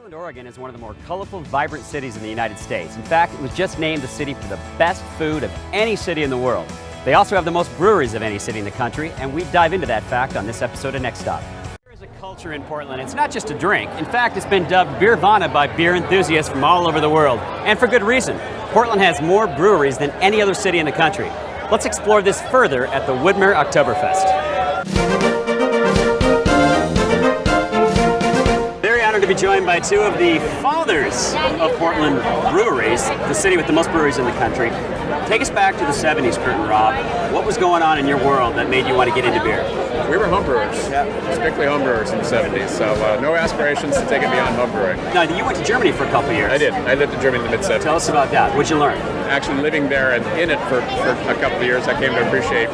Portland, Oregon is one of the more colorful, vibrant cities in the United States. In fact, it was just named the city for the best food of any city in the world. They also have the most breweries of any city in the country, and we dive into that fact on this episode of Next Stop. There is a culture in Portland. It's not just a drink. In fact, it's been dubbed Beervana by beer enthusiasts from all over the world, and for good reason. Portland has more breweries than any other city in the country. Let's explore this further at the Widmer Oktoberfest. To be joined by two of the fathers of Portland breweries, the city with the most breweries in the country. Take us back to the 70s, Kurt and Rob. What was going on in your world that made you want to get into beer? We were homebrewers, strictly homebrewers in the 70s, so no aspirations to take it beyond homebrewing. Now, you went to Germany for a couple of years. I did. I lived in Germany in the mid-70s. Tell us about that. What'd you learn? Actually living there and in it for a couple of years, I came to appreciate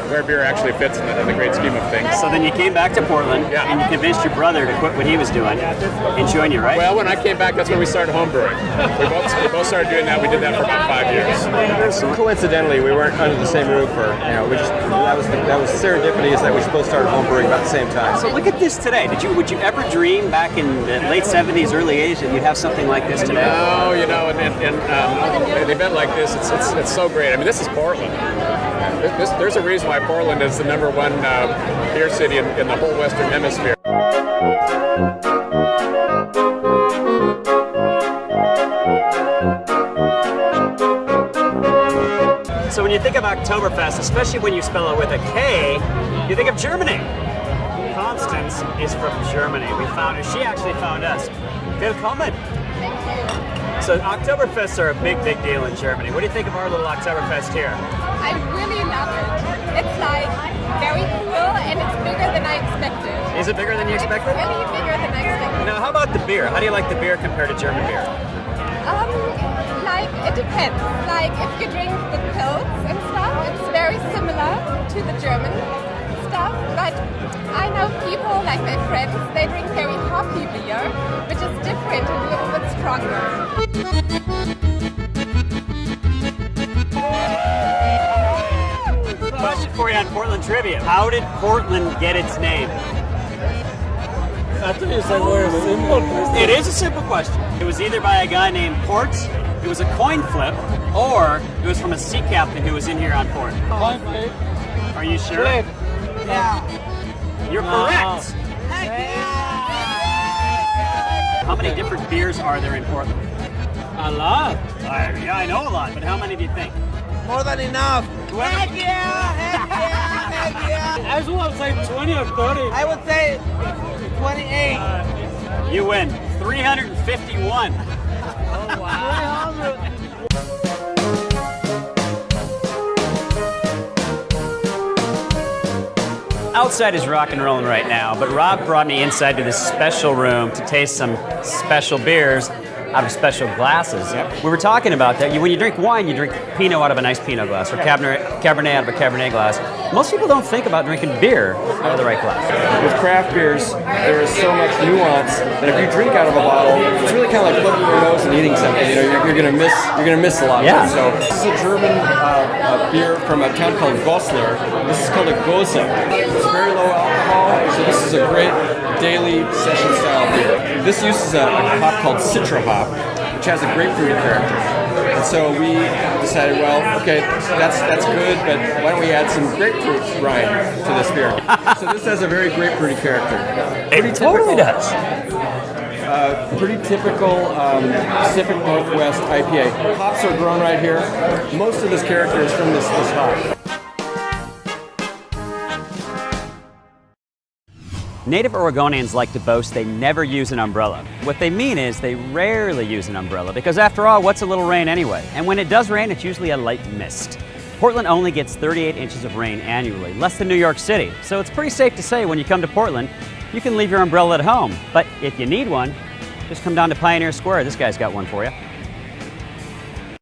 where beer actually fits in the great scheme of things. So then you came back to Portland, and you convinced your brother to quit what he was doing and join you, right? Well, when I came back, that's when we started homebrewing. We both started doing that. We did that for about 5 years. Coincidentally, we weren't under the same roof, or that was serendipitous that we both started homebrewing about the same time. So look at this today. Would you ever dream back in the late 70s, early 80s that you'd have something like this today? No, an event like this, it's so great. I mean, this is Portland. There's a reason why Portland is the #1 beer city in the whole Western Hemisphere. So when you think of Oktoberfest, especially when you spell it with a K, you think of Germany. Constance is from Germany. We found her. She actually found us. Willkommen. So Oktoberfests are a big, big deal in Germany. What do you think of our little Oktoberfest here? I really love it. It's like very cool and it's bigger than I expected. Is it bigger than you expected? It's really bigger than I expected. Now, how about the beer? How do you like the beer compared to German beer? Like, it depends. Like, if you drink the pills and stuff, it's very similar to the German stuff. But I know people, like my friends, they drink very hoppy beer, which is different and a little bit stronger. Question for you on Portland trivia. How did Portland get its name? I think it's a very simple question. It is a simple question. It was either by a guy named Port, it was a coin flip, or it was from a sea captain who was in here on port. Coin flip. Are you sure? Flip. Yeah. You're correct. How many different beers are there in Portland? A lot. Yeah, I know a lot, but how many do you think? More than enough. Heck yeah! Heck yeah! Heck yeah! I would say 20 or 30. I would say 28. You win 351. Oh, wow. 300. Outside is rock and rolling right now, but Rob brought me inside to this special room to taste some special beers out of special glasses. Yep. We were talking about that. When you drink wine, you drink Pinot out of a nice Pinot glass, or Cabernet out of a Cabernet glass. Most people don't think about drinking beer out of the right glass. With craft beers, there is so much nuance that if you drink out of a bottle, it's really kind of like plugging your nose and eating something. You're gonna miss a lot. Yeah. So this is a German beer from a town called Goslar. This is called a Gose. It's very low alcohol, so this is a great daily session style beer. This uses a hop called Citra hop, which has a grapefruity character. And so we decided, well, okay, that's good, but why don't we add some grapefruit rind to this beer? So this has a very grapefruity character. It totally does. Pretty typical Pacific Northwest IPA. Hops are grown right here. Most of this character is from this hop. Native Oregonians like to boast they never use an umbrella. What they mean is they rarely use an umbrella because after all, what's a little rain anyway? And when it does rain, it's usually a light mist. Portland only gets 38 inches of rain annually, less than New York City. So it's pretty safe to say when you come to Portland, you can leave your umbrella at home. But if you need one, just come down to Pioneer Square. This guy's got one for you.